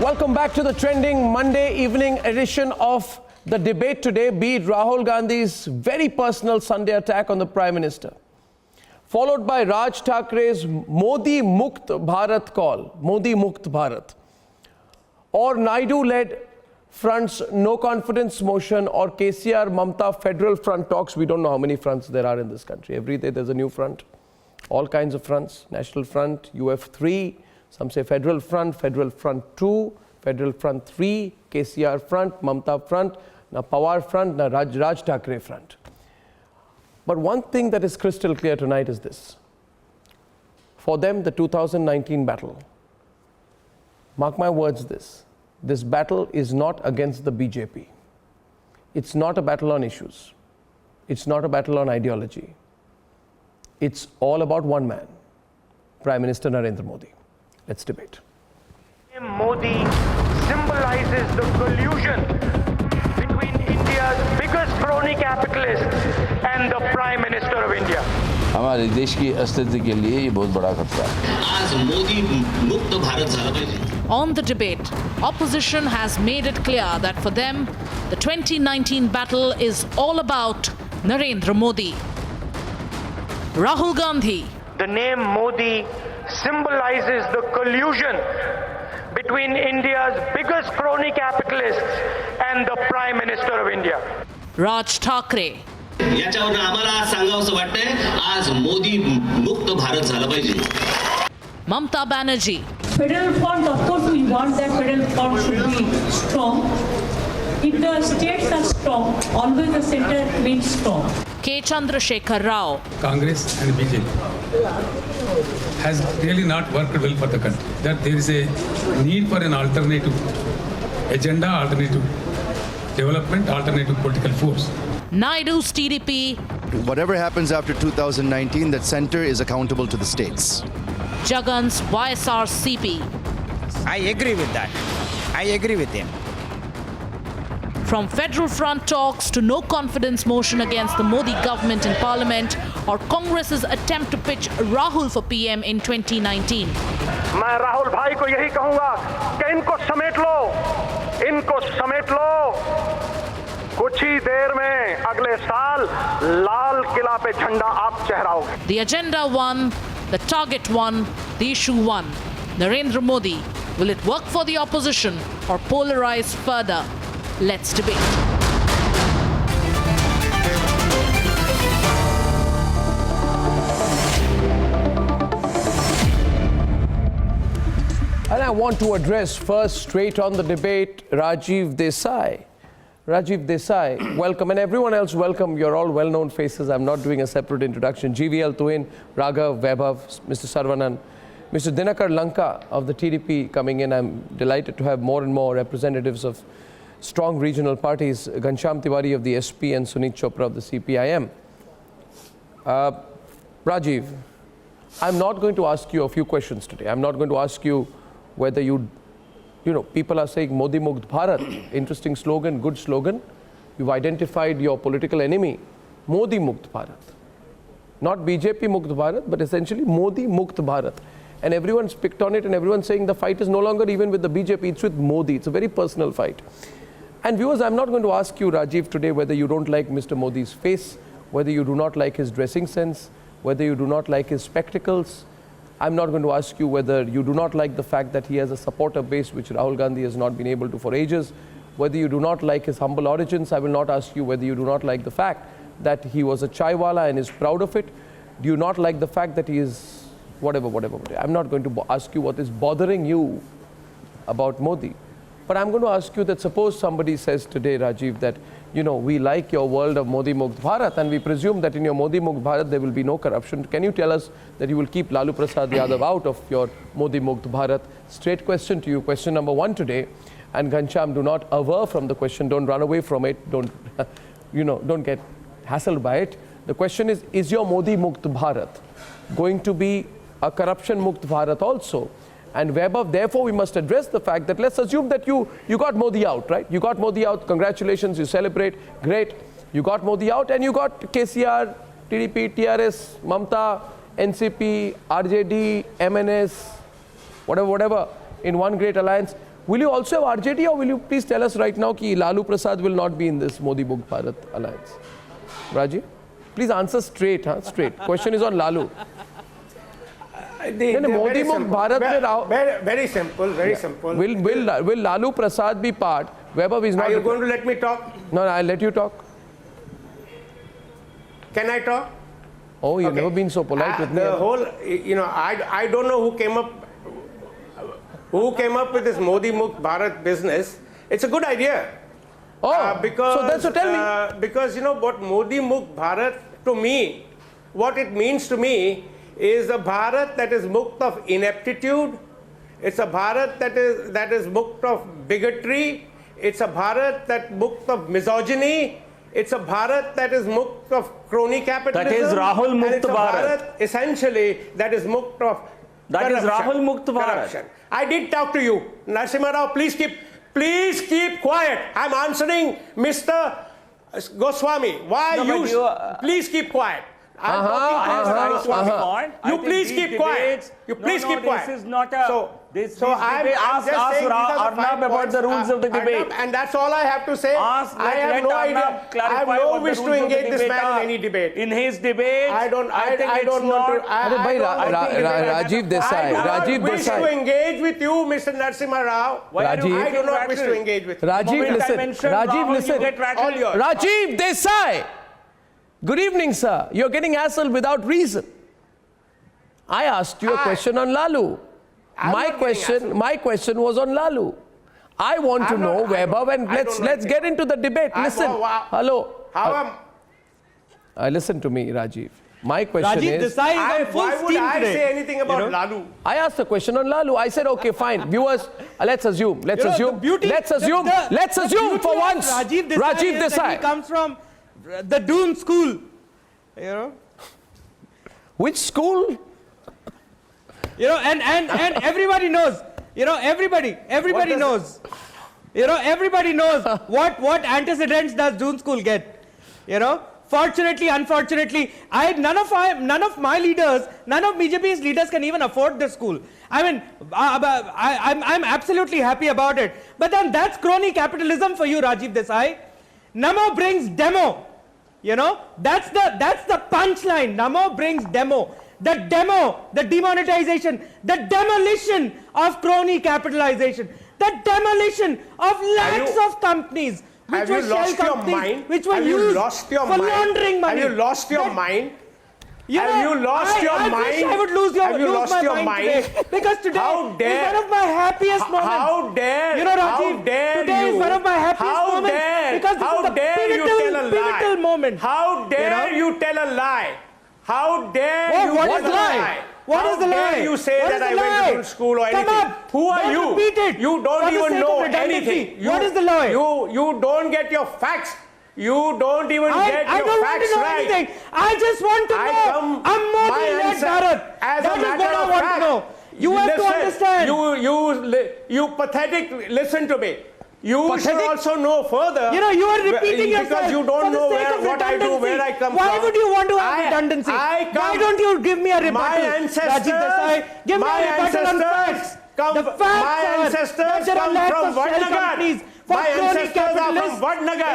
Welcome back to the trending Monday evening edition of the debate today. Be it Rahul Gandhi's very personal Sunday attack on the Prime Minister, followed by Raj Thakre's Modi Mukt Bharat call, Modi Mukt Bharat, or Naidu-led front's no confidence motion, or KCR Mamta federal front talks. We don't know how many fronts there are in this country. Every day there's a new front, all kinds of fronts, National Front, UF3, some say Federal Front 2, Federal Front 3, KCR Front, Mamta Front, now Pawar Front, now Raj Thakre Front. But one thing that is crystal clear tonight is this. For them, the 2019 battle, mark my words this battle is not against the BJP. It's not a battle on issues. It's not a battle on ideology. It's all about one man, Prime Minister Narendra Modi. Let's debate. Modi symbolizes the collusion between India's biggest crony capitalist and the Prime Minister of India. हमारे देश की अस्तित्व के लिए ये बहुत बड़ा खतरा है। आज मोदी मुक्त भारत झाला पाहिजे. On the debate, opposition has made it clear that for them, the 2019 battle is all about Narendra Modi. Rahul Gandhi. The name Modi symbolizes the collusion between India's biggest crony capitalists and the Prime Minister of India. Raj Thakre. याच्यावर आम्हाला सांगावंसं वाटतंय आज मोदी मुक्त भारत झाला पाहिजे. Mamta Banerjee. Federal fund, of course, we want that federal fund should be strong. If the states are strong, always the center means strong. K. Chandrasekhar Rao. Congress and BJP has really not worked well for the country. That there is a need for an alternative agenda, alternative development, alternative political force. Naidu's TDP. Whatever happens after 2019, that center is accountable to the states. Jagan's YSRCP. I agree with that. I agree with him. From federal front talks to no confidence motion against the Modi government in parliament, or Congress's attempt to pitch Rahul for PM in 2019. मैं राहुल भाई को यही कहूंगा कि इनको समेट लो कुछ ही देर में अगले साल लाल किला पे झंडा आप चढ़ाओगे. The agenda won, the target won, the issue won. Narendra Modi, will it work for the opposition or polarize further? Let's debate. And I want to address first, straight on the debate, Rajiv Desai. Rajiv Desai, welcome, and everyone else, welcome. You're all well-known faces. I'm not doing a separate introduction. GVL Tuin, Raghav, Vaibhav, Mr. Sarvanan, Mr. Dinakar Lanka of the TDP coming in. I'm delighted to have more and more representatives of strong regional parties, Ghanshyam Tiwari of the SP and Sunit Chopra of the CPIM. Rajiv, I'm not going to ask you a few questions today. I'm not going to ask you whether you know, people are saying Modi Mukt Bharat, interesting slogan, good slogan. You've identified your political enemy, Modi Mukt Bharat. Not BJP Mukt Bharat, but essentially Modi Mukt Bharat. And everyone's picked on it and everyone's saying the fight is no longer even with the BJP, it's with Modi. It's a very personal fight. And viewers, I'm not going to ask you, Rajiv, today whether you don't like Mr. Modi's face, whether you do not like his dressing sense, whether you do not like his spectacles. I'm not going to ask you whether you do not like the fact that he has a supporter base which Rahul Gandhi has not been able to for ages, whether you do not like his humble origins. I will not ask you whether you do not like the fact that he was a chaiwala and is proud of it. Do you not like the fact that he is whatever. I'm not going to ask you what is bothering you about Modi. But I'm going to ask you that suppose somebody says today, Rajiv, that, you know, we like your world of Modi Mukt Bharat and we presume that in your Modi Mukt Bharat there will be no corruption. Can you tell us that you will keep Lalu Prasad Yadav out of your Modi Mukt Bharat? Straight question to you, question number one today. And Ghanshyam, do not aver from the question, don't run away from it, don't, don't get hassled by it. The question is your Modi Mukt Bharat going to be a corruption Mukt Bharat also? And Vaibhav, therefore, we must address the fact that let's assume that you got Modi out, right? You got Modi out, congratulations, you celebrate, great. You got Modi out and you got KCR, TDP, TRS, Mamta, NCP, RJD, MNS, whatever, in one great alliance. Will you also have RJD, or will you please tell us right now that Lalu Prasad will not be in this Modi Mukt Bharat alliance? Rajiv, please answer straight, huh? Straight. Question is on Lalu. Modi Mukt Bharat very simple, very simple. Will Lalu Prasad be part? Webber is not. Are you going to let me talk? No, I'll let you talk. Can I talk? Oh, you've never been so polite with me. The whole, I don't know who came up with this Modi Mukt Bharat business. It's a good idea. Oh, so tell me. Because what Modi Mukt Bharat to me, what it means to me is a Bharat that is mukt of ineptitude. It's a Bharat that is mukt of bigotry. It's a Bharat that mukt of misogyny. It's a Bharat that is mukt of crony capitalism. That is Rahul Mukt Bharat. Bharat. Essentially, that is mukt of That is Rahul Mukt Bharat. Corruption. I did talk to you. Narasimha Rao, please keep quiet. I'm answering Mr. Goswami. Please keep quiet. You please keep quiet. You please keep quiet. This is not a... Ask Arnab about the rules of the debate. And that's all I have to say. I have no idea. I have no wish to engage this man in any debate. In his debate, I don't want to. Rajiv Desai. I do not wish to engage with you, Mr. Narasimha Rao. I do not wish to engage with you. Rajiv, listen. Rajiv Desai. Good evening, sir. You're getting hassled without reason. I asked you a question on Lalu. My question was on Lalu. I want to know, Weber, let's get into the debate. Listen. Hello. Listen to me, Rajiv. My question is... Why would I say anything about Lalu? I asked a question on Lalu. I said, okay, fine. Viewers, let's assume for once. Rajiv Desai. He comes from the Doon school. Which school? And everybody knows. Everybody knows. Everybody knows what antecedents does Doon school get. Fortunately, unfortunately, none of my leaders, none of BJP's leaders can even afford this school. I mean, I'm absolutely happy about it. But then that's crony capitalism for you, Rajiv Desai. Namo brings demo. That's the punchline. Namo brings demo. The demonetization, the demolition of crony capitalization, the demolition of lakhs of companies, which were shell companies, which were used for laundering money. Have you lost your mind? Have you lost your mind? I wish I would lose my mind today, because today is one of my happiest moments. How dare Rajiv, today is one of my happiest moments, because this is a pivotal moment. How dare you tell a lie? How dare you tell a lie? What is the lie? How dare you say that I went to school or anything? Who are you? You don't even know anything. What is the lie? You don't get your facts. You don't even get your facts right. Anything. I just want to know. I'm Modi-led Bharat. That is what I want to know. You have to understand. You pathetic. Listen to me. You should also know further. You are repeating yourself. Because you don't know what I do, where I come from. Why would you want to have redundancy? Why don't you give me a rebuttal? My ancestors, give me a rebuttal on facts. The facts are there are lakhs of shell companies for crony capitalists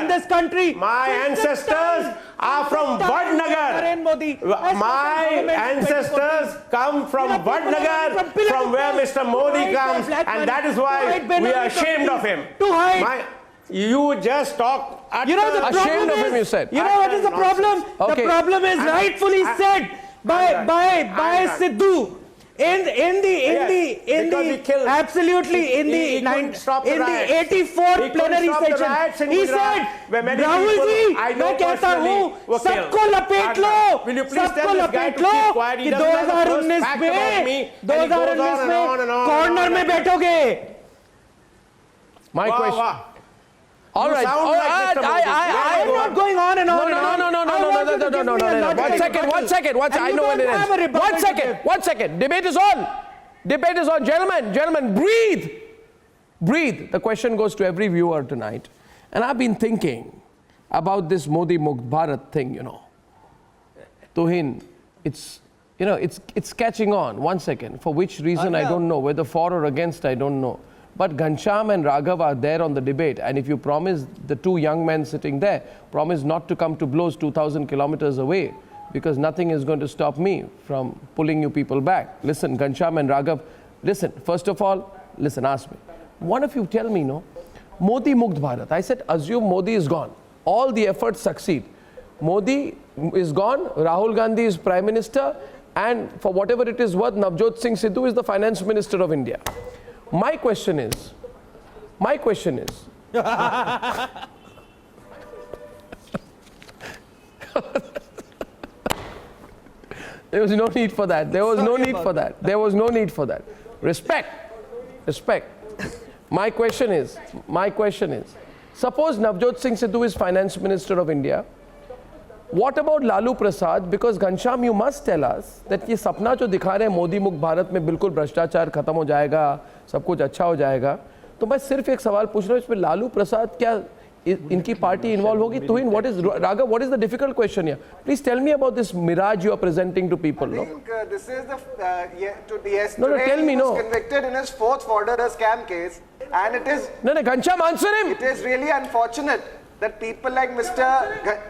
in this country. My ancestors are from Vadnagar. My ancestors come from Vadnagar, from where Mr. Modi comes, and that is why we are ashamed of him. You just talk. Ashamed of him, you said. You know what is the problem? The problem is rightfully said by Sidhu. In the 84th plenary session, he said, Rahul ji, मैं कहता हूँ सबको लपेट लो, कि 2019 में corner में बैठोगे. My question. All right. I'm not going on and on. No. One second. I know when it is. One second. Debate is on. Gentlemen, breathe. The question goes to every viewer tonight. And I've been thinking about this Modi Mukt Bharat thing, Tuhin, it's catching on. 1 second. For which reason, I don't know. Whether for or against, I don't know. But Ghanshyam and Raghav are there on the debate, and if you promise the two young men sitting there, promise not to come to blows 2,000 kilometers away, because nothing is going to stop me from pulling you people back. Listen, Ghanshyam and Raghav, listen, first of all, listen, ask me. One of you tell me, no, Modi Mukt Bharat. I said, assume Modi is gone. All the efforts succeed. Modi is gone, Rahul Gandhi is Prime Minister, and for whatever it is worth, Navjot Singh Sidhu is the Finance Minister of India. My question is, there was no need for that. There was no need for that. There was no need for that. Respect. Respect. My question is, suppose Navjot Singh Sidhu is Finance Minister of India. What about Lalu Prasad? Because Ghanshyam, you must tell us that ये सपना जो दिखा रहे हैं मोदी मुक्त भारत में बिल्कुल भ्रष्टाचार खत्म हो जाएगा, सब कुछ अच्छा हो जाएगा. तो मैं सिर्फ एक सवाल पूछ रहा हूँ, इसमें लालू प्रसाद क्या इनकी पार्टी इन्वॉल्व होगी? तो what is Raghav? What is the difficult question here? Please tell me about this mirage you are presenting to people. I think this is the yesterday No, tell me, he was no. convicted in his fourth murder scam case, and it is. No, Ghanshyam, answer him. It is really unfortunate that people like Mr.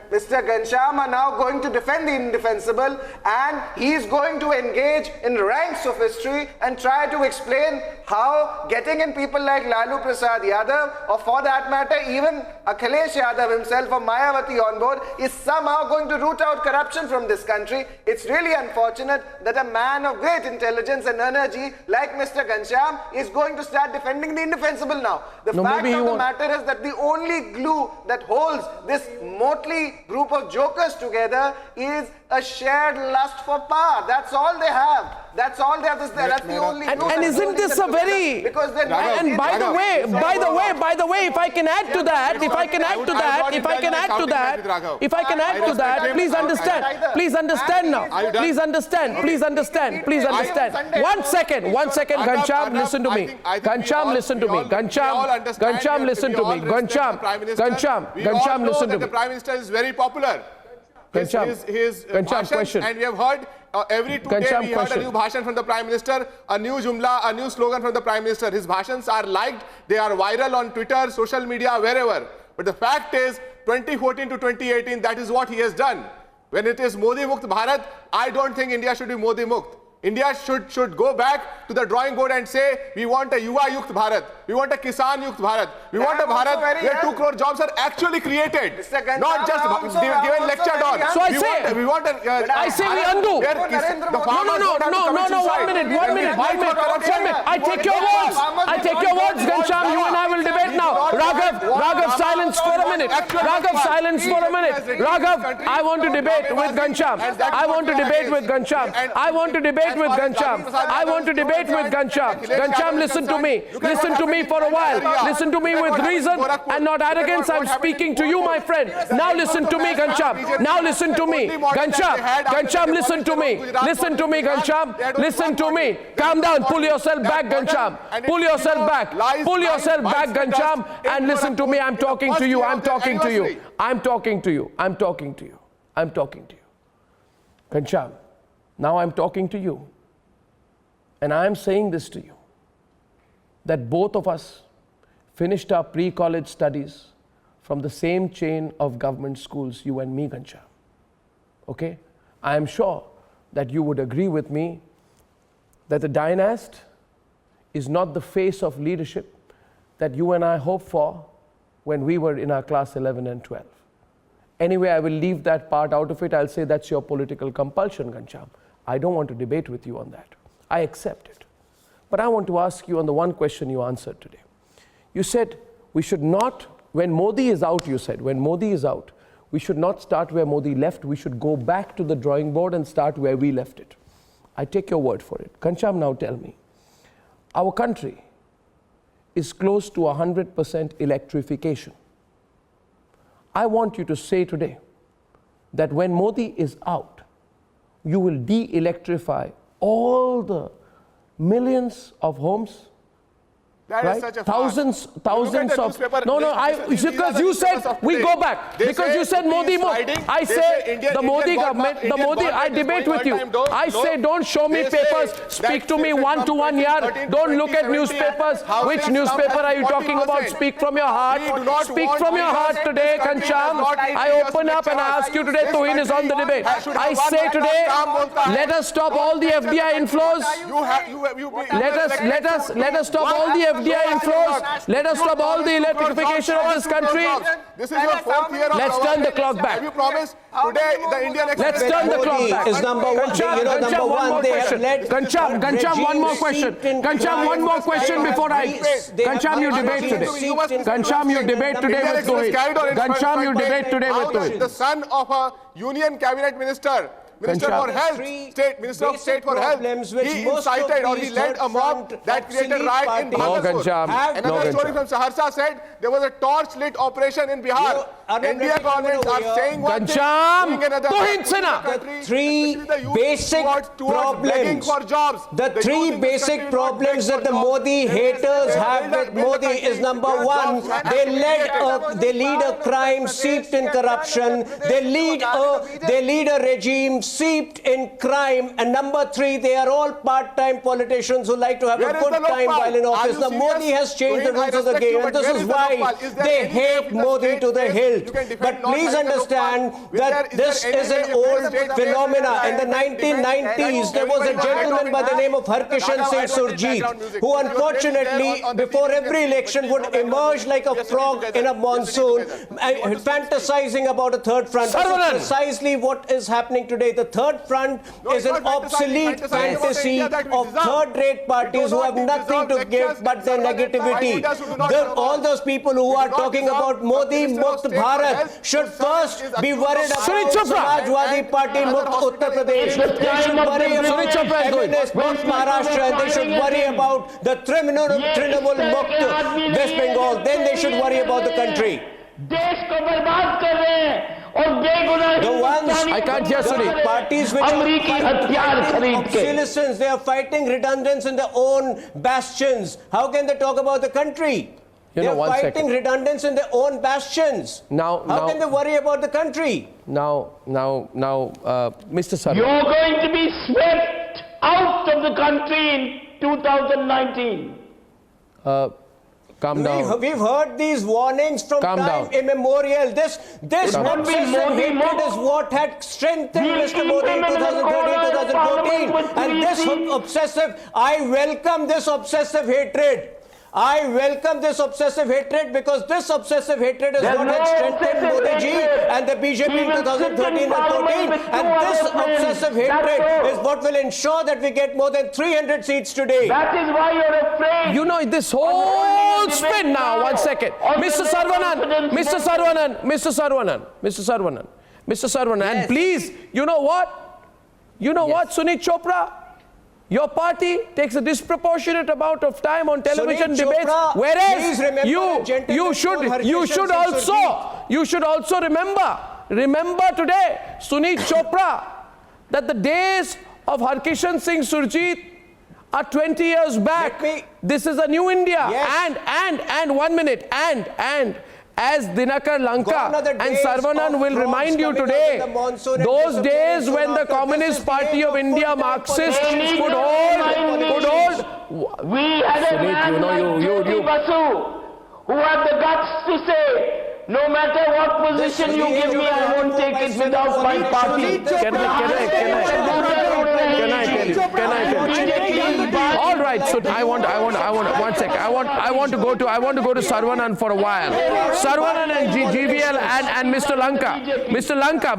Ghanshyam are now going to defend the indefensible, and he is going to engage in ranks of history and try to explain how getting in people like Lalu Prasad Yadav, or for that matter even Akhilesh Yadav himself or Mayawati on board, is somehow going to root out corruption from this country. It's really unfortunate that a man of great intelligence and energy like Mr. Ghanshyam is going to start defending the indefensible now. The fact of the matter is that the only glue that holds this motley group of jokers together is a shared lust for power. That's all they have. That's all they have. That's the only glue. And isn't this a very... Because then... And by the way, if I can add to that, please understand now. Please understand. One second, Ghanshyam, listen to me. Ghanshyam, listen to me. Ghanshyam, listen to me. Ghanshyam, listen to me. The Prime Minister is very popular. His question. And we have heard every 2 days we heard a new bhashan from the Prime Minister, a new jumla, a new slogan from the Prime Minister. His bhashans are liked, they are viral on Twitter, social media, wherever. But the fact is, 2014 to 2018, that is what he has done. When it is Modi Mukt Bharat, I don't think India should be Modi Mukt. India should go back to the drawing board and say, we want a Yuva Yukt Bharat, we want a Kisan Yukt Bharat, we want a Bharat where 2 crore jobs are actually created, not just given lectured on. So I say we undo. No, 1 minute. I take your words, Ghanshyam, you and I will debate now. Raghav, silence for a minute. Raghav, I want to debate with Ghanshyam. Ghanshyam, listen to me. Listen to me for a while. Listen to me with reason and not arrogance. I'm speaking to you, my friend. Now listen to me, Ghanshyam. Ghanshyam, listen to me. Listen to me. Calm down. Pull yourself back, Ghanshyam. Pull yourself back, Ghanshyam, and listen to me. I'm talking to you. Ghanshyam, now I'm talking to you. And I am saying this to you, that both of us finished our pre-college studies from the same chain of government schools, you and me, Ghanshyam. Okay? I am sure that you would agree with me that the dynast is not the face of leadership that you and I hoped for when we were in our class 11 and 12. Anyway, I will leave that part out of it. I'll say that's your political compulsion, Ghanshyam. I don't want to debate with you on that. I accept it. But I want to ask you on the one question you answered today. You said we should not, when Modi is out, we should not start where Modi left. We should go back to the drawing board and start where we left it. I take your word for it. Ghanshyam, now tell me. Our country is close to 100% electrification. I want you to say today that when Modi is out, you will de-electrify all the millions of homes That right? is such a Thousands of... No, because you said, we go back. Because you said Modi Mukt. I say the Modi government, I debate with you. I say don't show me papers, speak to me one-to-one here. Don't look at newspapers. Which newspaper are you talking about? Speak from your heart. Speak from your heart today, Kancham. I open up and I ask you today, Tuhin is on the debate. I say today, let us stop all the FDI inflows. Let us stop all the FDI inflows. Let us stop all the electrification of this country. This is your 4th year of Let's turn the clock back. Have you promised today the Indian Let's turn the clock back. Is number one. Kancham, one more question. Kancham, one more question. Kancham, one more question before I... Kancham, you debate today. Kancham, you debate today with Tuhin. Kancham, you debate today with Tuhin. The son of a union cabinet minister, Minister for Health, Minister of State for Health, he incited or he led a mob that created riot in Bhagalpur. Another story from Saharsa said there was a torch-lit operation in Bihar. India governments are saying one thing, doing another. The three basic problems, the three basic problems that the Modi haters have with Modi is number one, they lead a crime steeped in corruption. They lead a regime steeped in crime. And number three, they are all part-time politicians who like to have a good time while in office. Now Modi has changed the rules of the game, and this is why they hate Modi to the hilt. But please understand that this is an old phenomena. In the 1990s, there was a gentleman by the name of Harkishan Singh Surjeet, who unfortunately, before every election, would emerge like a frog in a monsoon, fantasizing about a third front. This is precisely what is happening today. The third front is an obsolete fantasy of third-rate parties who have nothing to give but their negativity. All those people who are talking about Modi Mukt Bharat should first be worried about Samajwadi Party Mukt Uttar Pradesh. They should worry about feminist Mukt Maharashtra, and they should worry about the Trinamool Mukt West Bengal. Then they should worry about the country. The ones, I can't hear Sunil. Parties which are fighting obsolescence, they are fighting redundance in their own bastions. How can they talk about the country? They are fighting redundance in their own bastions. How can they worry about the country? Now, Mr. Sarwan. You're going to be swept out of the country in 2019. Calm down. We've heard these warnings from time immemorial. This obsessive hatred is what had strengthened Mr. Modi in 2013-2014. And this obsessive, I welcome this obsessive hatred. I welcome this obsessive hatred because this obsessive hatred is what had strengthened Modi ji and the BJP in 2013 and 14. And this obsessive hatred is what will ensure that we get more than 300 seats today. That is why you're afraid. You know, this whole spin now, 1 second. Mr. Sarwanan, and please, you know what? Sunit Chopra? Your party takes a disproportionate amount of time on television debates, whereas you should also remember today, Sunit Chopra, that the days of Harkishan Singh Surjeet are 20 years back. This is a new India. Yes. And 1 minute, and as Dinakar Lanka and Sarvanan will remind you today, those days when the Communist Party of India Marxists could hold. We had a man like Basu who had the guts to say, no matter what position you give me, I won't take it without my party. Can I tell you? All right, so I want 1 second. I want to go to Sarvanan for a while. Sarvanan and GVL and Mr. Lanka. Mr. Lanka,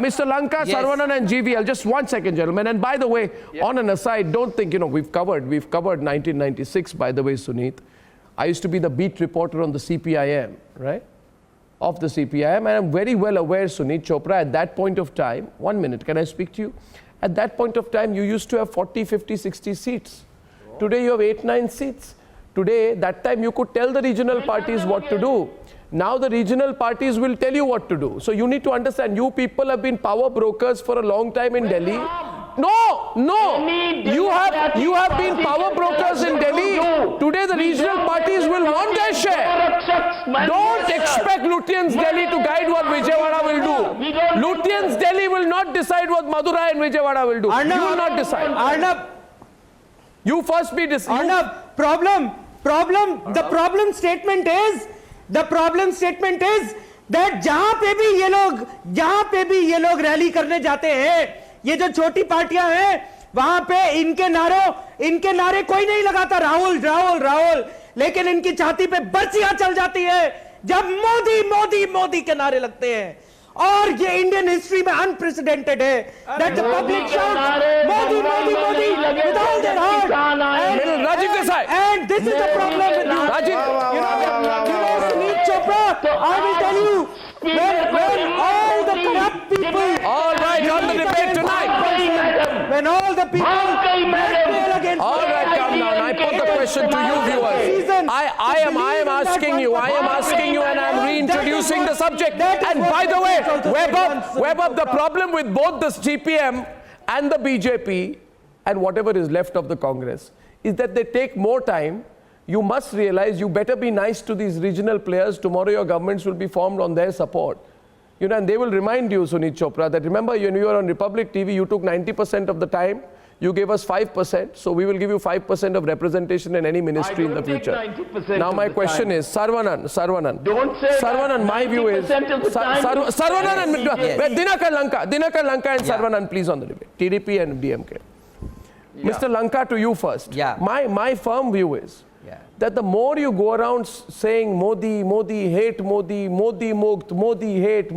yes. Sarvanan and GVL. Just 1 second, gentlemen. And by the way, on an aside, don't think, we've covered 1996, by the way, Sunit. I used to be the beat reporter on the CPIM, right? Of the CPIM, and I'm very well aware, Sunit Chopra, at that point of time, 1 minute, can I speak to you? At that point of time, you used to have 40, 50, 60 seats. Today, you have 8, 9 seats. Today, that time, you could tell the regional parties what to do. Now, the regional parties will tell you what to do. So, you need to understand, you people have been power brokers for a long time in Delhi. You have been power brokers in Delhi. Today the regional parties will want their share. Don't expect Lutyens Delhi to guide what Vijayawada will do. Lutyens Delhi will not decide what Madurai and Vijayawada will do. Arnab, you will not decide. Arnab, you first be decided. Arnab, the problem statement is that जहां पे भी ये लोग rally करने जाते हैं, ये जो छोटी पार्टियां हैं, वहां पे इनके नारे कोई नहीं लगाता, राहुल, लेकिन इनकी छाती पे बर्चियां चल जाती है जब मोदी के नारे लगते हैं. और ये इंडियन हिस्ट्री में अनप्रेसिडेंटेड है that the public shouts Modi with all their heart. Rajiv Desai. And this is the problem with Rajiv. You know, Sunit Chopra, I will tell you, when all the corrupt people. All right, on the debate tonight. When all the people blackmail against. All right, come down. I put the question to you, viewers. I am asking you, and I am reintroducing the subject. And by the way, Webab, the problem with both the CPM and the BJP and whatever is left of the Congress is that they take more time. You must realize you better be nice to these regional players. Tomorrow your governments will be formed on their support. You know, and they will remind you, Sunit Chopra, that remember when you were on Republic TV, you took 90% of the time. You gave us 5%, so we will give you 5% of representation in any ministry in the future. Now my question is, Sarvanan. Don't say Sarvanan, my view is, Sarvanan and Dinakar Lanka and Sarvanan, please on the debate. TDP and DMK. Mr. Lanka, to you first. My firm view is that the more you go around saying Modi, hate Modi, Modi hate.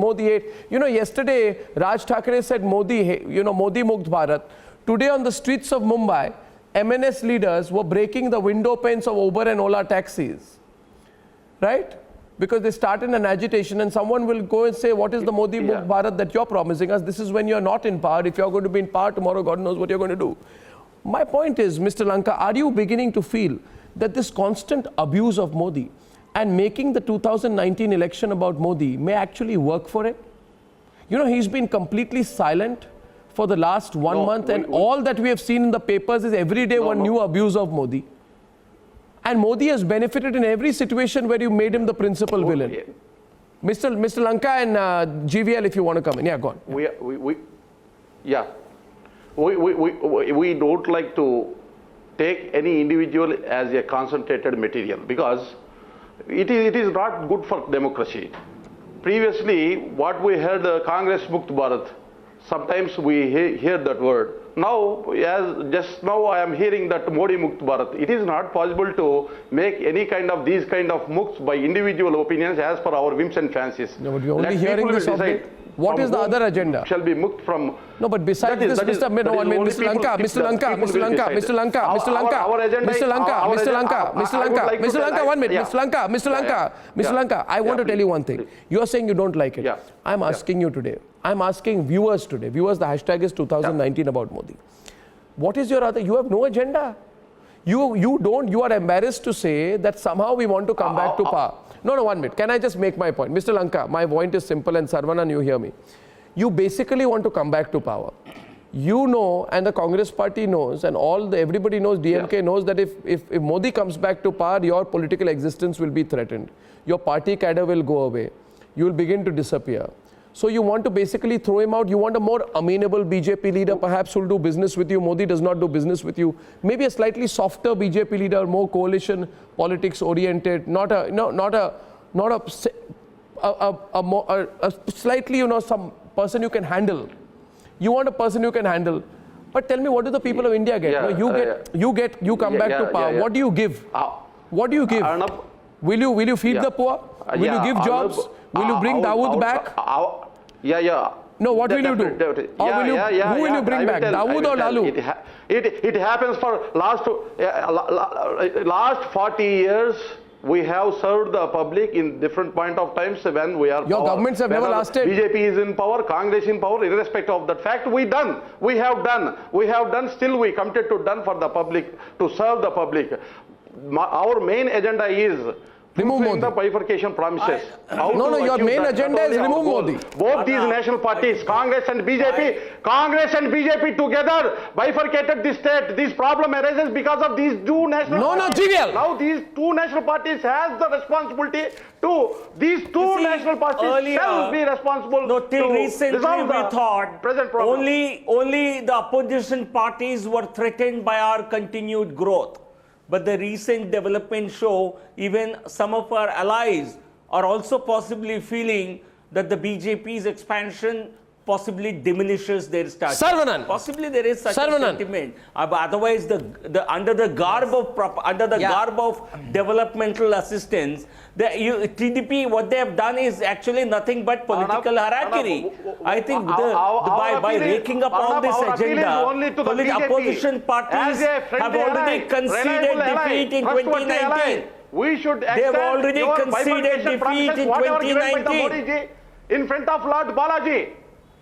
You know, yesterday Raj Thackeray said Modi Mukt Bharat. Today on the streets of Mumbai, MNS leaders were breaking the window panes of Uber and Ola taxis, right? Because they started an agitation and someone will go and say, what is the Modi Mukt Bharat that you're promising us? This is when you're not in power. If you're going to be in power tomorrow, God knows what you're going to do. My point is, Mr. Lanka, are you beginning to feel that this constant abuse of Modi and making the 2019 election about Modi may actually work for it? You know, he's been completely silent for the last 1 month, and all that we have seen in the papers is every day one new abuse of Modi. And Modi has benefited in every situation where you made him the principal villain. Mr. Lanka and GVL, if you want to come in. Yeah, go on. We don't like to take any individual as a concentrated material because it is not good for democracy. Previously, what we heard, Congress Mukt Bharat, sometimes we hear that word. Now, just now I am hearing that Modi Mukt Bharat. It is not possible to make any kind of these kind of mukts by individual opinions as per our whims and fancies. No, but you're only hearing this update. What is the other agenda? Shall be mukt from. No, but besides this, Mr. Lanka, I want to tell you one thing. You are saying you don't like it. I'm asking you today. I'm asking viewers today. Viewers, the hashtag is 2019 about Modi. What is your other? You have no agenda. You are embarrassed to say that somehow we want to come back to power. No, 1 minute. Can I just make my point? Mr. Lanka, my point is simple, and Sarvanan, you hear me. You basically want to come back to power. You know, and the Congress party knows, and everybody knows, DMK knows that if Modi comes back to power, your political existence will be threatened. Your party cadre will go away. You will begin to disappear. So you want to basically throw him out. You want a more amenable BJP leader, perhaps, who will do business with you. Modi does not do business with you. Maybe a slightly softer BJP leader, more coalition politics oriented, not a slightly, some person you can handle. You want a person you can handle. But tell me, what do the people of India get? You come back to power. What do you give? What do you give? Arnab, will you feed the poor? Will you give jobs? Will you bring Dawood back? No, what will you do? Who will you bring back? Dawood or Lalu? It happens for last 40 years. We have served the public in different point of times when we are. Your governments have never lasted. BJP is in power, Congress in power, irrespective of that fact. We have done. Still, we committed to done for the public, to serve the public. Our main agenda is Remove fulfilling Modi. the bifurcation promises. No, your main agenda is remove Modi. Both these national parties, Congress and BJP together bifurcated the state. This problem arises because of these two national parties. GVL. Now these two national parties has the responsibility to, these two national parties shall be responsible. No, till recently we thought present problem. only the opposition parties were threatened by our continued growth. But the recent developments show even some of our allies are also possibly feeling that the BJP's expansion possibly diminishes their stature. Sarvanan. Possibly there is such Sarvanan. a sentiment. Otherwise, under the garb of developmental assistance, TDP, what they have done is actually nothing but political harakiri. I think by raking up all this agenda, opposition parties have already conceded defeat in 2019. We should They have accept already your conceded bifurcation defeat promises, in whatever given by the 2019. Modi ji in front of Lord Balaji.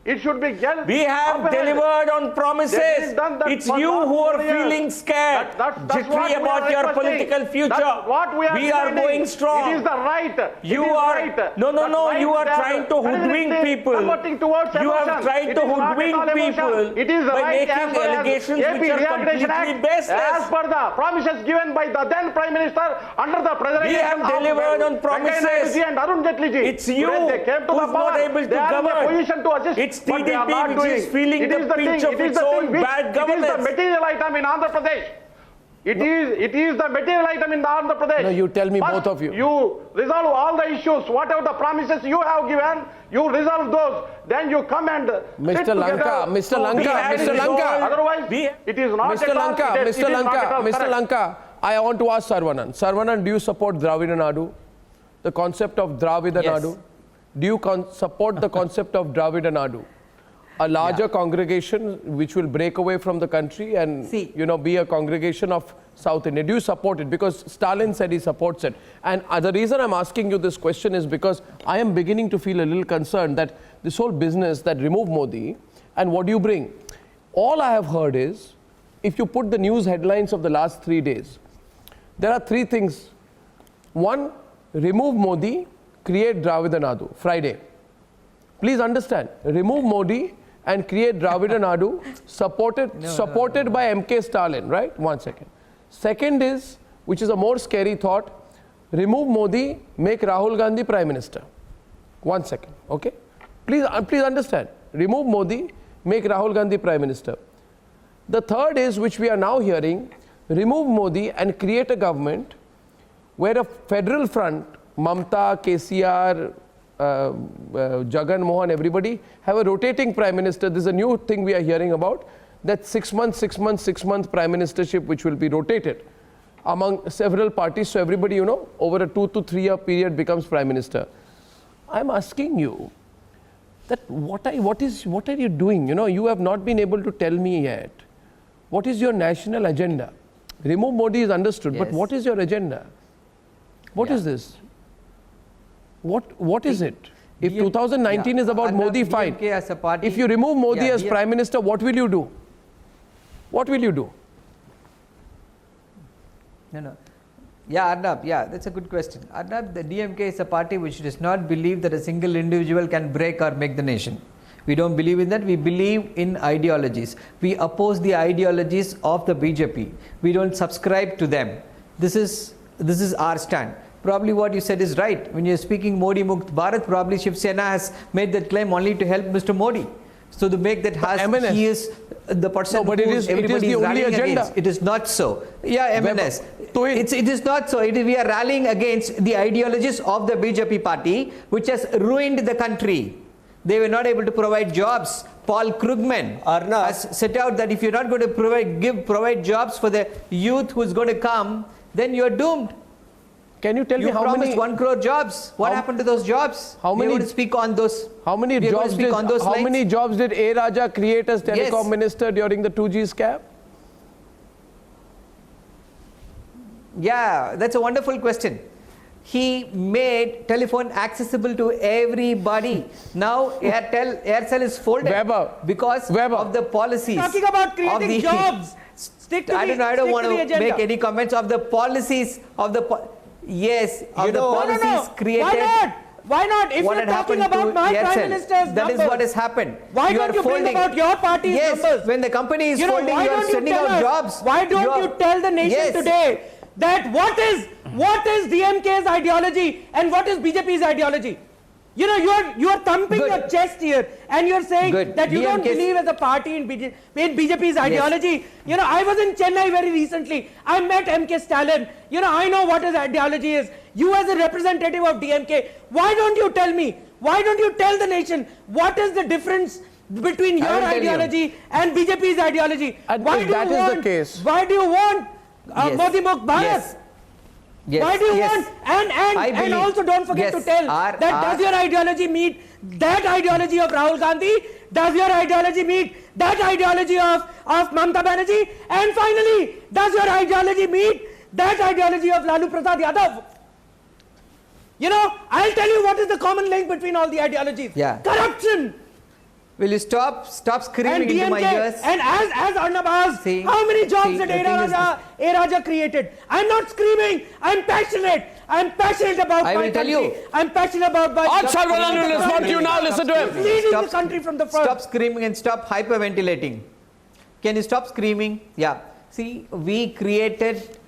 It should be We have delivered on promises. It's you who are feeling scared, jittery about your political future. We are going strong. It is the right. You are you are trying to hoodwink people. You have tried to hoodwink people by making allegations which are completely baseless. As per the promises given by the then Prime Minister under the president. We have delivered on promises. It's you who's not able to govern. It's TDP which is feeling the pinch of its own bad governance. It is the material item in Andhra Pradesh. It is the material item in the Andhra Pradesh. No, you tell me, both of you. You resolve all the issues, whatever the promises you have given, you resolve those. Then you come and Mr. Lanka. Otherwise, it is not Mr. Lanka, I want to ask Sarvanan. Sarvanan, do you support Dravida Nadu? The concept of Dravida Nadu? Do you support the concept of Dravida Nadu? A larger congregation which will break away from the country and be a congregation of South India. Do you support it? Because Stalin said he supports it. And the reason I'm asking you this question is because I am beginning to feel a little concerned that this whole business that remove Modi and what do you bring? All I have heard is, if you put the news headlines of the last 3 days, there are 3 things. One, remove Modi, create Dravida Nadu, Friday. Please understand, remove Modi and create Dravida Nadu, supported by MK Stalin, right? 1 second. Second is, which is a more scary thought, remove Modi, make Rahul Gandhi Prime Minister. 1 second, okay? Please understand, remove Modi, make Rahul Gandhi Prime Minister. The third is, which we are now hearing, remove Modi and create a government where a federal front, Mamta, KCR, Jagan Mohan, everybody have a rotating prime minister. This is a new thing we are hearing about, that 6 month prime ministership which will be rotated among several parties. So everybody, over a 2 to 3 year period becomes prime minister. I'm asking you that what are you doing? You have not been able to tell me yet. What is your national agenda? Remove Modi is understood, but what is your agenda? What is this? What is it? If 2019 is about Modi, fine. If you remove Modi as Prime Minister, what will you do? What will you do? No. Yeah, Arnab, that's a good question. Arnab, the DMK is a party which does not believe that a single individual can break or make the nation. We don't believe in that. We believe in ideologies. We oppose the ideologies of the BJP. We don't subscribe to them. This is our stand. Probably what you said is right. When you're speaking Modi Mukt Bharat, probably Shiv Sena has made that claim only to help Mr. Modi. So to make that he is the person but everybody is rallying against. It is not so. Yeah, MNS. It is not so. We are rallying against the ideologies of the BJP party, which has ruined the country. They were not able to provide jobs. Paul Krugman has set out that if you're not going to provide jobs for the youth who's going to come, then you're doomed. Can you tell me how many? You promised 1 crore jobs. What happened to those jobs? How many? We will speak on those. How many jobs did A. Raja create as telecom minister during the 2G scam? Yeah, that's a wonderful question. He made telephone accessible to everybody. Now Aircel is folded because of the policies. Talking about creating jobs. Stick to I don't want to make any comments of the policies of the. Yes, of the policies created. Why not? Why not? If What you're had talking happened about to my Prime Aircel, Minister's that is numbers, what has happened. Why don't you bring about your party's yes, numbers? when the company is folding, why you are don't you sending tell out us, jobs. Why don't you tell the nation today that what is DMK's ideology and what is BJP's ideology? You know, you are thumping your chest here and you're saying that you don't believe as a party in BJP's ideology. You know, I was in Chennai very recently. I met MK Stalin. You know, I know what his ideology is. You as a representative of DMK, why don't you tell me? Why don't you tell the nation what is the difference between your ideology and BJP's ideology? Why do you want, Why do you want Modi Mukht Bharat? Yes, why do you want? And also don't forget to tell that does your ideology meet that ideology of Rahul Gandhi? Does your ideology meet that ideology of Mamata Banerjee? And finally, does your ideology meet that ideology of Lalu Prasad Yadav? You know, I'll tell you what is the common link between all the ideologies. Corruption. Will you stop screaming into my ears? And as Arnab asked, how many jobs did A Raja created? I'm not screaming. I'm passionate. I'm passionate about my country. I will tell you. I'm passionate about my country. Acha, respond to you now. Listen to him. Leading the country from the front. Stop screaming and stop hyperventilating. Can you stop screaming? Yeah. See, we created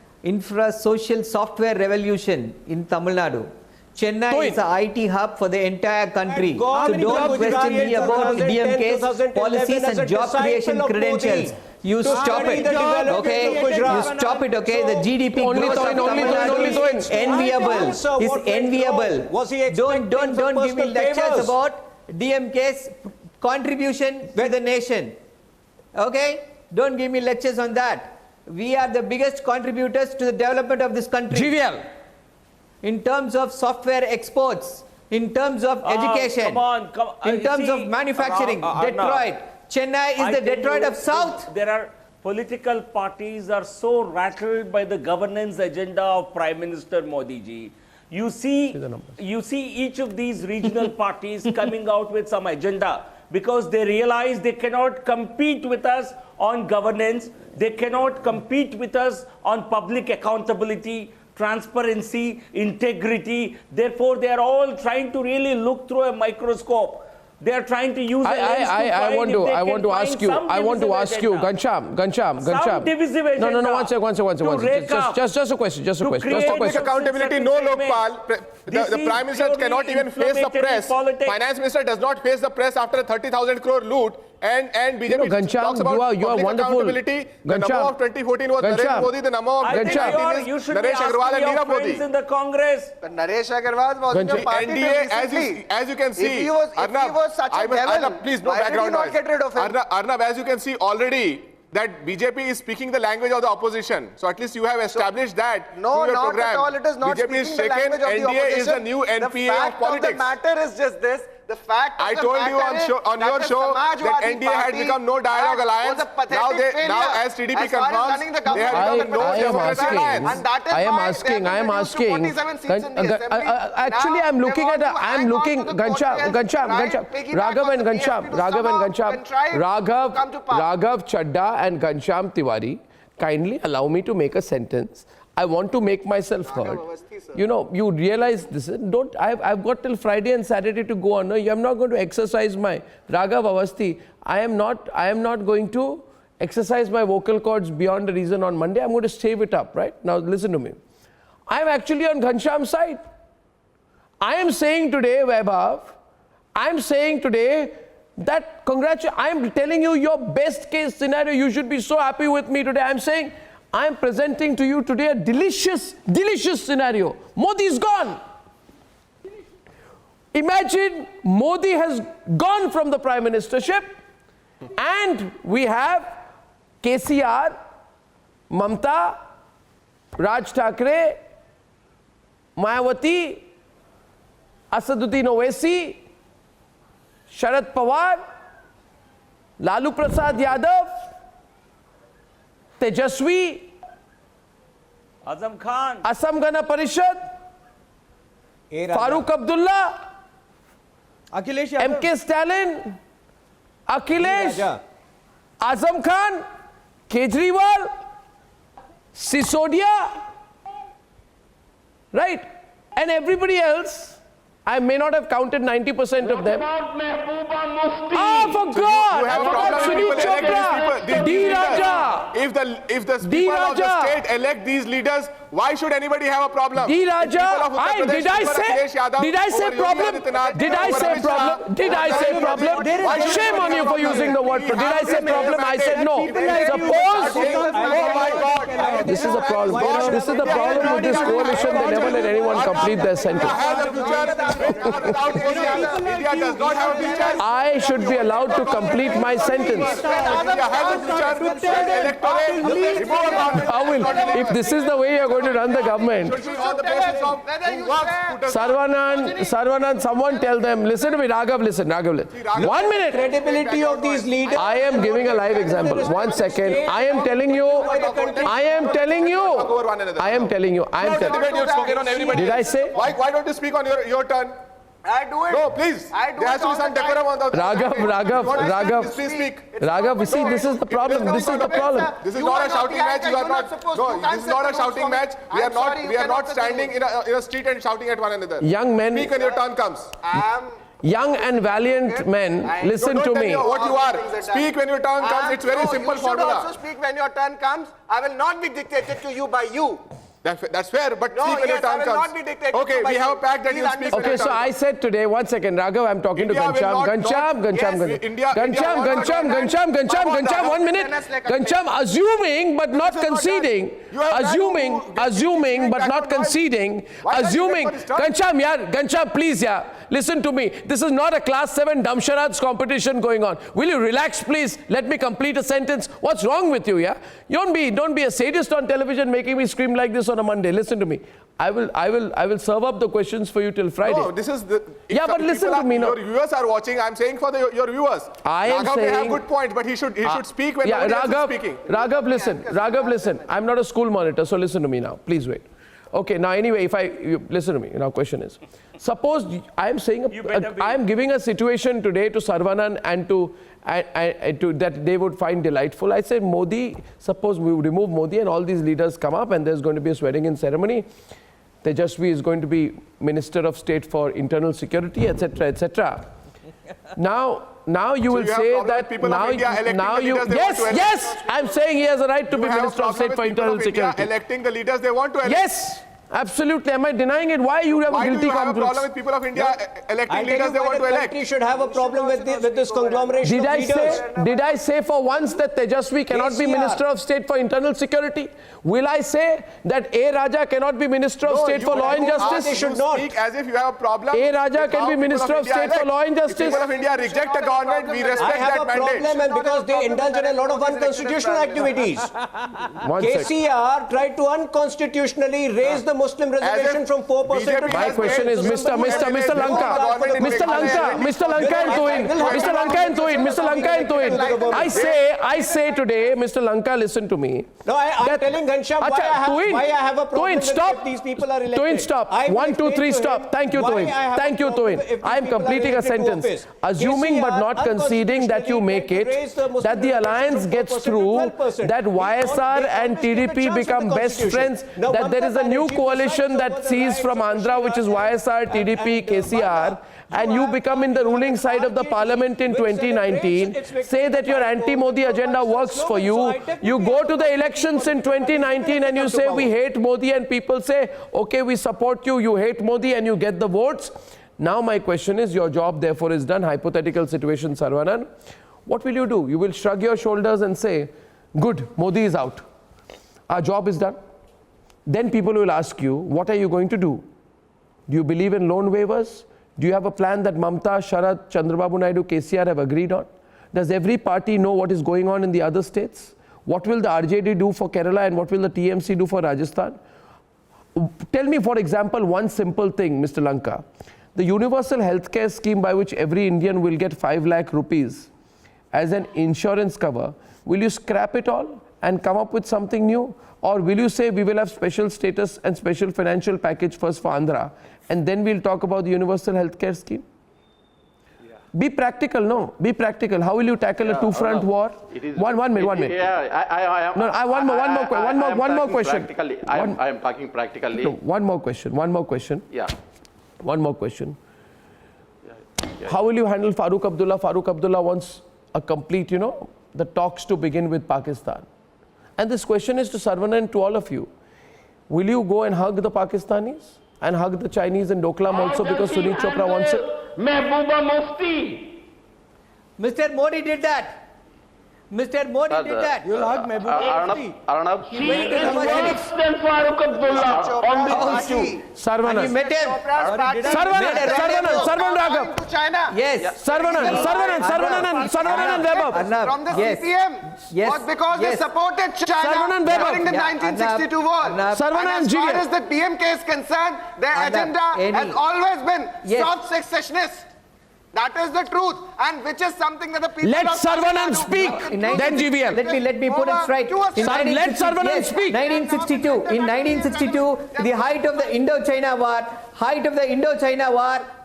social software revolution in Tamil Nadu. Chennai is the IT hub for the entire country. So don't question me about DMK's policies and job creation credentials. You stop it, okay? You stop it, okay? The GDP growth of Tamil Nadu is enviable. It's enviable. Don't give me lectures about DMK's contribution to the nation. Okay? Don't give me lectures on that. We are the biggest contributors to the development of this country. GVL. In terms of software exports, in terms of education, in terms of manufacturing, Detroit, Chennai is the Detroit of South. There are political parties are so rattled by the governance agenda of Prime Minister Modi ji. You see each of these regional parties coming out with some agenda because they realize they cannot compete with us on governance, they cannot compete with us on public accountability, transparency, integrity. Therefore, they are all trying to really look through a microscope. They are trying to use I want to ask you, Gansham. Some divisive agenda. No, one second. Just a question. Public accountability, no, Lokpal. The Prime Minister cannot even face the press. Finance Minister does not face the press after a 30,000 crore loot. And BJP talks about you are public wonderful. accountability. The number of 2014 was Narendra Modi. The number of 2019 is Naresh Agarwal and Neerav Modi. In the Congress. But Naresh Agarwal was in your party NDA, as you can see, if he was such a devil, Arnab, please no background noise. Get rid of him? Arnab, as you can see already, that BJP is speaking the language of the opposition. So at least you have established that through your program. No, not at all. It is not BJP is speaking the language of the opposition. NDA is the new NPA of politics. The matter is just this. The fact I told you on your show that NDA had become no dialogue alliance. Now as TDP confirms, they have become no democracy alliance. I am asking. Actually, I'm looking at. Raghav Chadda and Gansham Tiwari. Kindly allow me to make a sentence. I want to make myself heard. You know, you realize this. I've got till Friday and Saturday to go on. No, I'm not going to exercise my Raghav Avasthi. I am not going to exercise my vocal cords beyond the reason on Monday. I'm going to save it up, right? Now listen to me. I'm actually on Ghansham's side. I am saying today, Vaibhav, that I'm telling you your best case scenario. You should be so happy with me today. I'm saying I'm presenting to you today a delicious scenario. Modi is gone. Imagine Modi has gone from the prime ministership and we have KCR, Mamata, Raj Thackeray, Mayawati, Asaduddin Owaisi, Sharad Pawar, Lalu Prasad Yadav, Tejaswi, Azam Khan, Assam Gana Parishad, Farooq Abdullah, Akhilesh Yadav, MK Stalin, Akhilesh, Azam Khan, Kejriwal, Sisodia, right? And everybody else, I may not have counted 90% of them. Ah, for God! You have a problem when people elect these people. If the people of the state elect these leaders, why should anybody have a problem? Did I say problem? Did I say problem? Did I say problem? Shame on you for using the word. Did I say problem? I said no. Suppose. Oh my God! This is the problem. This is the problem with this coalition. They never let anyone complete their sentence. India does not have a future. I should be allowed to complete my sentence. If this is the way you're going to run the government, Sarvanand, someone tell them, listen to me, Raghav, listen. 1 minute. Credibility of these leaders. I am giving a live example. 1 second. I am telling you. Did I say? Why don't you speak on your turn? I do it. No, please. There has to be some decorum on the. Raghav, you see, this is the problem. This is the problem. This is not a shouting match. You are not. No, this is not a shouting match. We are not standing in a street and shouting at one another. Young men. Speak when your turn comes. Young and valiant men, listen to me. What you are. Speak when your turn comes. It's very simple formula. You should also speak when your turn comes. I will not be dictated to you by you. That's fair, but speak when your turn comes. Okay, we have a pact that you speak. Okay, so I said today, 1 second, Raghav, I'm talking to Gansham. Gansham, 1 minute. Gansham, assuming but not conceding. Assuming but not conceding. Gansham, please, listen to me. This is not a class 7 Damsharads competition going on. Will you relax, please? Let me complete a sentence. What's wrong with you, Don't be a sadist on television making me scream like this on a Monday. Listen to me. I will serve up the questions for you till Friday. No, this is the. But listen to me. Your viewers are watching. I'm saying for your viewers. I am Raghav saying. may have good points, but he should speak when nobody else is speaking. Raghav, listen. I'm not a school monitor, so listen to me now. Please wait. Okay, now anyway, listen to me. Now question is, suppose I am saying, I am giving a situation today to Sarvanan and to that they would find delightful. I said Modi, suppose we remove Modi and all these leaders come up and there's going to be a swearing-in ceremony. Tejasvi is going to be Minister of State for Internal Security, etc., etc. Now you will say that yes, I'm saying he has a right to be Minister of State for Internal Security. Electing the leaders they want to elect. Yes, absolutely. Am I denying it? Why you have a guilty complex? Why do you have a problem with people of India electing leaders they want to elect? The country should have a problem with this conglomeration of leaders. Did I say for once that Tejasvi cannot be Minister of State for Internal Security? Will I say that A. Raja cannot be Minister of State for Law and Justice? They should not. Speak as if you have a problem. A. Raja can be Minister of State for Law and Justice. If people of India reject a government, we respect that mandate. I have a problem, and because they indulge in a lot of unconstitutional activities. KCR tried to unconstitutionally raise the Muslim reservation from 4% to 5%. My question is, Mr. Lanka, I say today, Mr. Lanka, listen to me. No, I'm telling Gansham why I have a problem with these people are elected. Tuin, stop. 1, 2, 3, stop. Thank you, Tuin. I am completing a sentence. Assuming but not conceding that you make it, that the alliance gets through, that YSR and TDP become best friends, that there is a new coalition that sees from Andhra, which is YSR, TDP, KCR, and you become in the ruling side of the parliament in 2019, say that your anti-Modi agenda works for you, you go to the elections in 2019 and you say we hate Modi, and people say, okay, we support you, you hate Modi, and you get the votes. Now my question is, your job therefore is done. Hypothetical situation, Sarvanan. What will you do? You will shrug your shoulders and say, good, Modi is out. Our job is done. Then people will ask you, what are you going to do? Do you believe in loan waivers? Do you have a plan that Mamta, Sharad, Chandrababu Naidu, KCR have agreed on? Does every party know what is going on in the other states? What will the RJD do for Kerala and what will the TMC do for Rajasthan? Tell me, for example, one simple thing, Mr. Lanka. The universal healthcare scheme by which every Indian will get 5 lakh rupees as an insurance cover, will you scrap it all and come up with something new? Or will you say we will have special status and special financial package first for Andhra and then we'll talk about the universal healthcare scheme? Be practical, no. Be practical. How will you tackle a two-front war? One minute. Yeah, One more question. I am talking practically. No, one more question. Yeah. One more question. How will you handle Farooq Abdullah? Farooq Abdullah wants a complete, the talks to begin with Pakistan. And this question is to Saravanan and to all of you. Will you go and hug the Pakistanis and hug the Chinese in Doklam also because Sunil Chopra wants it? Mehbooba Mufti. Mr. Modi did that. Mr. Modi did that. You'll hug Mehbooba Mufti. Arnab. He is worse than Farooq Abdullah on this issue. Saravanan. You met him. Saravanan Raghav. To China. Yes. Saravanan and Webber. Arnab. From the Yes. CPM Yes. was because they Yes. supported China Saravanan Webber. during the Yeah, 1962 war. Arnab. Saravanan And as far GVL. as the DMK is concerned, their Arnab, agenda has any- always been Yes. soft secessionists. That is the truth, and which is something that the people Let of Saravanan Tamil Nadu speak, do. then GVL. Let me put it straight. Let Saravanan speak. 1962. In 1962, the height of the Indo-China war,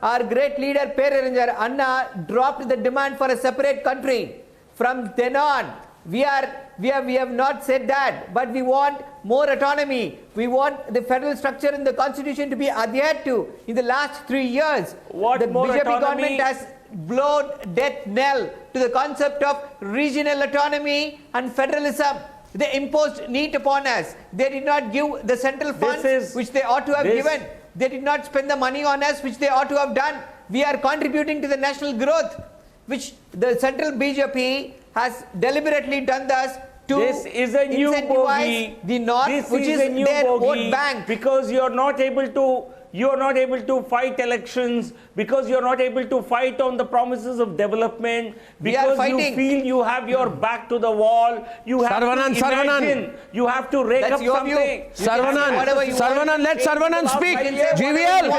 our great leader Peraringer Anna dropped the demand for a separate country. From then on, we have not said that, but we want more autonomy. We want the federal structure in the constitution to be adhered to. In the last 3 years, What the more BJP autonomy? government has blown death knell to the concept of regional autonomy and federalism. They imposed NEET upon us. They did not give the central funds which they ought to have given. They did not spend the money on us which they ought to have done. We are contributing to the national growth, which the central BJP has deliberately done thus to This is a new incentivize bogey. the North, This which is a new their bogey vote bank. because you are not able to fight elections, because you are not able to fight on the promises of development, We are because you fighting. feel you have your back to the wall. You have Saravanan, to imagine. You have to rake That's up your view. something. Saravanan, let Saravanan speak. GVL,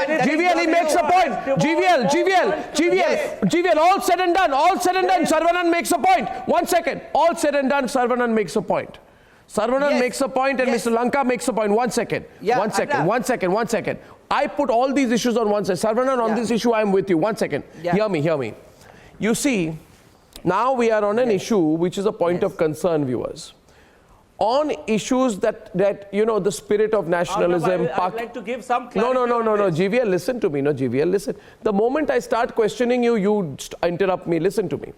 he makes a point. GVL, all said and done, Saravanan makes a point. 1 second, all said and done, Saravanan makes a point. Saravanan makes a point and Mr. Lanka makes a point. 1 second. Yeah, 1 second. Arnab. 1 second. 1 second. I put all these issues on one side. Saravanan, on this issue, I am with you. 1 second. Yeah. Hear me. You see, now we are on an issue which is a point of concern, viewers. On issues that the spirit of nationalism. I'd like to give some clarity. No. GVL, listen to me. No, GVL, listen. The moment I start questioning you, you interrupt me. Listen to me.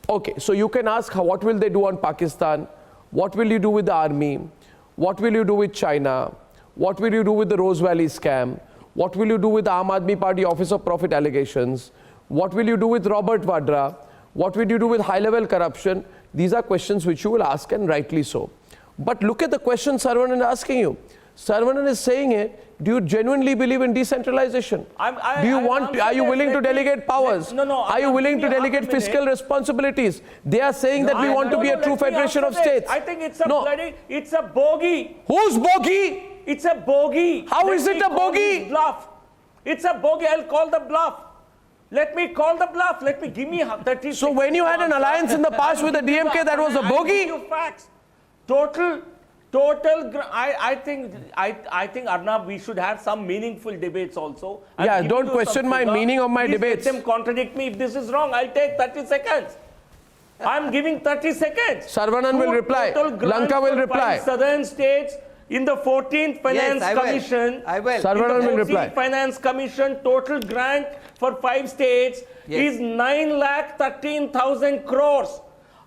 Okay, so you can ask, what will they do on Pakistan? What will you do with the army? What will you do with China? What will you do with the Rose Valley scam? What will you do with the Aam Aadmi Party Office of Profit allegations? What will you do with Robert Vadra? What will you do with high-level corruption? These are questions which you will ask, and rightly so. But look at the question Saravanan is asking you. Saravanan is saying it. Do you genuinely believe in decentralization? Are you willing to delegate powers? Are you willing to delegate fiscal responsibilities? They are saying that we want to be a true federation of states. I think it's a bogey. Who's bogey? It's a bogey. How is it a bogey? Bluff. It's a bogey. I'll call the bluff. Let me call the bluff. Give me 30 So when you had an alliance in the past with the DMK, that was a bogey? Facts. I think Arnab, we should have some meaningful debates also. Yeah, don't question my meaning of my debates. Let them contradict me. If this is wrong, I'll take 30 seconds. I'm giving 30 seconds. Saravanan will reply. Lanka will reply. Southern states in the 14th Finance Commission. I will. Saravanan will reply. In the 14th Finance Commission, total grant for 5 states is 9,13,000 crores.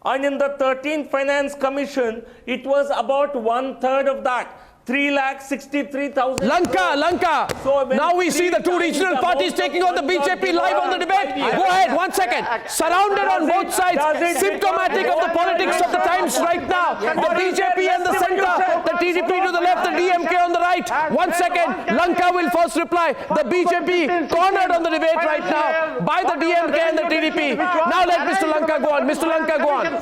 And in the 13th Finance Commission, it was about 1/3 of that, 3,63,000. Lanka. So now we see the two regional parties taking on the BJP live on the debate. Go ahead, 1 second. Surrounded on both sides, symptomatic of the politics of the times right now. The BJP and the center, the TDP to the left, the DMK on the right. 1 second, Lanka will first reply. The BJP cornered on the debate right now by the DMK and the TDP. Now let Mr. Lanka go on. Mr. Lanka, go on. It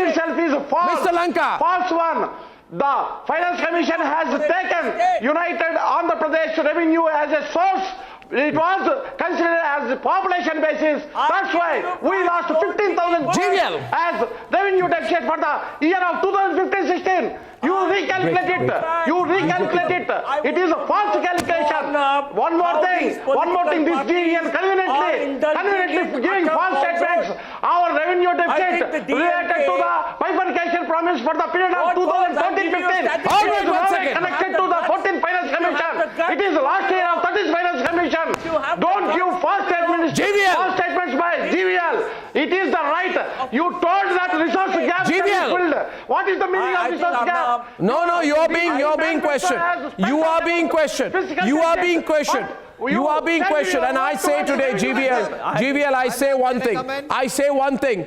itself is false. Mr. Lanka. False one. The Finance Commission has taken United Andhra Pradesh revenue as a source. It was considered as a population basis. That's why we lost 15,000 crores as revenue deficit for the year of 2015-16. You recalculate it. You recalculate it. It is a false calculation. One more thing. This GVL conveniently giving false statements. Our revenue deficit related to the bifurcation promise for the period of 2014-15. Connected to the 14th Finance Commission. It is the last year of 30th Finance Commission. Don't give false statements. False statements by GVL. It is the right. You told that resource gap is filled. What is the meaning of resource gap? No, you're being questioned. You are being questioned. You are being questioned. You are being questioned, and I say today, GVL, I say one thing. I say one thing.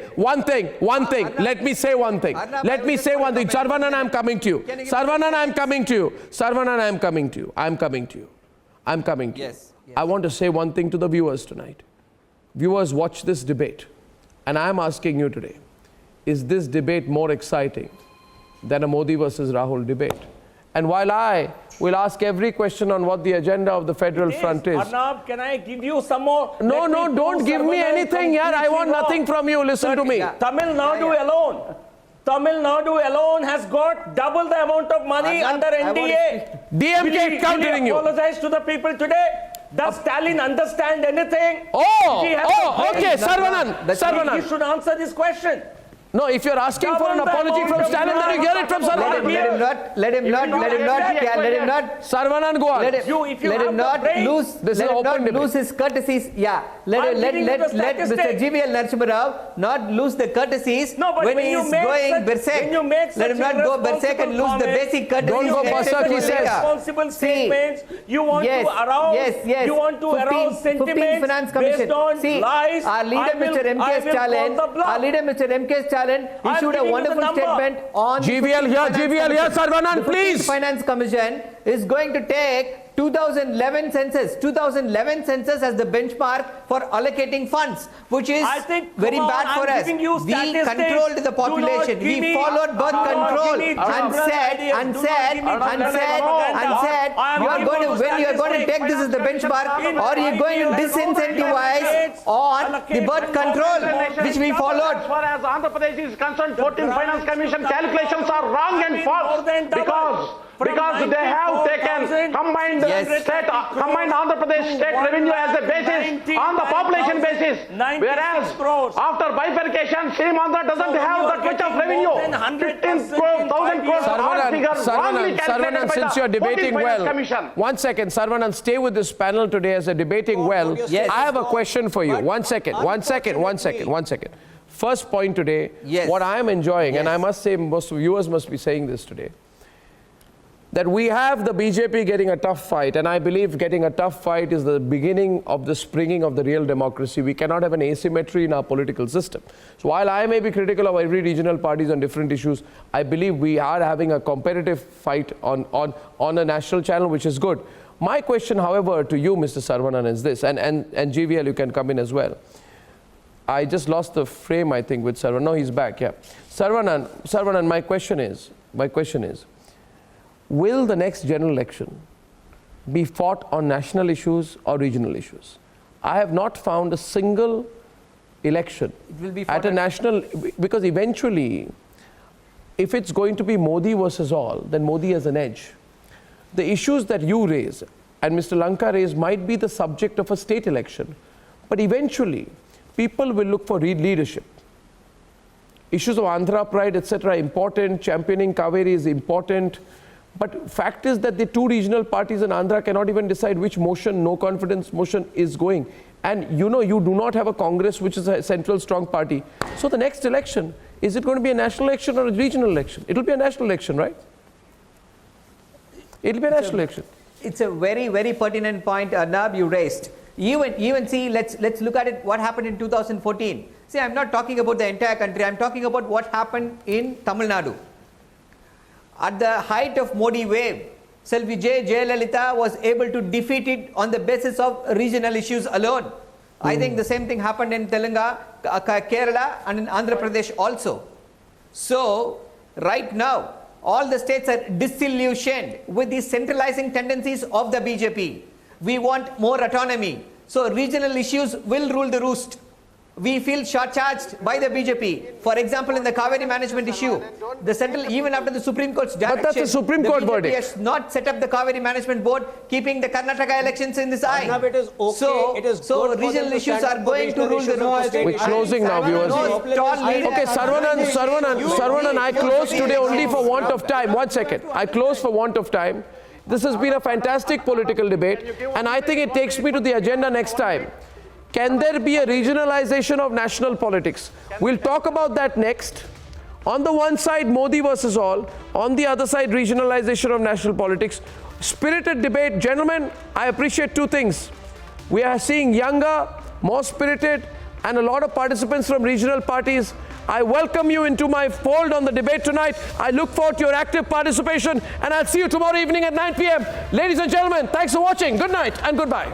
Let me say one thing. Saravanan, I'm coming to you. Saravanan, I'm coming to you. Saravanan, I'm coming to you. I'm coming to you. Yes. I want to say one thing to the viewers tonight. Viewers, watch this debate, and I'm asking you today, is this debate more exciting than a Modi versus Rahul debate? And while I will ask every question on what the agenda of the Federal Front is. Arnab, can I give you some more? No, don't give me anything here. I want nothing from you. Listen to me. Tamil Nadu alone has got double the amount of money under NDA. DMK countering you. Apologize to the people today. Does Stalin understand anything? Okay, Saravanan. He should answer this question. No, if you're asking for an apology from Stalin, then you get it from Saravanan. Let him not. Saravanan, go on. Let him not lose his courtesies. Yeah. Let Mr. GVL Narasimha Rao not lose the courtesies when he is going berserk. Let him not go berserk and lose the basic courtesies. Don't go berserk, he says. Responsible statements. You want to arouse sentiments based on lies. Our leader, Mr. M.K. Stalin, issued a wonderful statement on GVL here, Saravanan, please. The Finance Commission is going to take 2011 census as the benchmark for allocating funds, which is very bad for us. We controlled the population. We followed birth control and said, when you are going to take this as the benchmark, or you are going to disincentivize on the birth control, which we followed. As far as Andhra Pradesh is concerned, 14th Finance Commission calculations are wrong and false because they have taken combined Andhra Pradesh state revenue as a basis on the population basis, whereas after bifurcation, same Andhra doesn't have that much of revenue. 15,000 crores Saravanan, since you're debating well, one second, Saravanan, stay with this panel today as a debating well. I have a question for you. One second. First point today, what I am enjoying, and I must say most viewers must be saying this today, that we have the BJP getting a tough fight, and I believe getting a tough fight is the beginning of the springing of the real democracy. We cannot have an asymmetry in our political system. So while I may be critical of every regional parties on different issues, I believe we are having a competitive fight on a national channel, which is good. My question, however, to you, Mr. Saravanan, is this, and GVL, you can come in as well. I just lost the frame, I think, with Saravanan. No, he's back, yeah. Saravanan, my question is, will the next general election be fought on national issues or regional issues? I have not found a single election at a national, because eventually, if it's going to be Modi versus all, then Modi has an edge. The issues that you raise and Mr. Lanka raised might be the subject of a state election, but eventually, people will look for leadership. Issues of Andhra pride, etc. are important, championing Kaveri is important, but fact is that the two regional parties in Andhra cannot even decide which motion, no confidence motion is going. And you do not have a Congress which is a central strong party. So the next election, is it going to be a national election or a regional election? It will be a national election, right? It will be a national election. It's a very, very pertinent point, Arnab, you raised. Even see, let's look at it, what happened in 2014. See, I'm not talking about the entire country, I'm talking about what happened in Tamil Nadu. At the height of Modi wave, Selvi Jayalalitha was able to defeat it on the basis of regional issues alone. I think the same thing happened in Telangana, Kerala and in Andhra Pradesh also. So, right now, all the states are disillusioned with the centralizing tendencies of the BJP. We want more autonomy. So, regional issues will rule the roost. we feel short-charged by the BJP. For example, in the Kaveri management issue, the central, even after the Supreme Court's direction, but that's a Supreme Court BJP verdict. has not set up the Kaveri management board, keeping the Karnataka elections in this eye. Arnab, it is okay. So, It is so good for regional them to issues stand are up for going to regional rule the issues. roost. We're closing now, viewers. Okay, Sarvanan, I close today only for want of time. 1 second. I close for want of time. This has been a fantastic political debate, and I think it takes me to the agenda next time. Can there be a regionalization of national politics? We'll talk about that next. On the one side, Modi versus all. On the other side, regionalization of national politics. Spirited debate. Gentlemen, I appreciate two things. We are seeing younger, more spirited, and a lot of participants from regional parties. I welcome you into my fold on the debate tonight. I look forward to your active participation, and I'll see you tomorrow evening at 9 p.m. Ladies and gentlemen, thanks for watching. Good night and goodbye.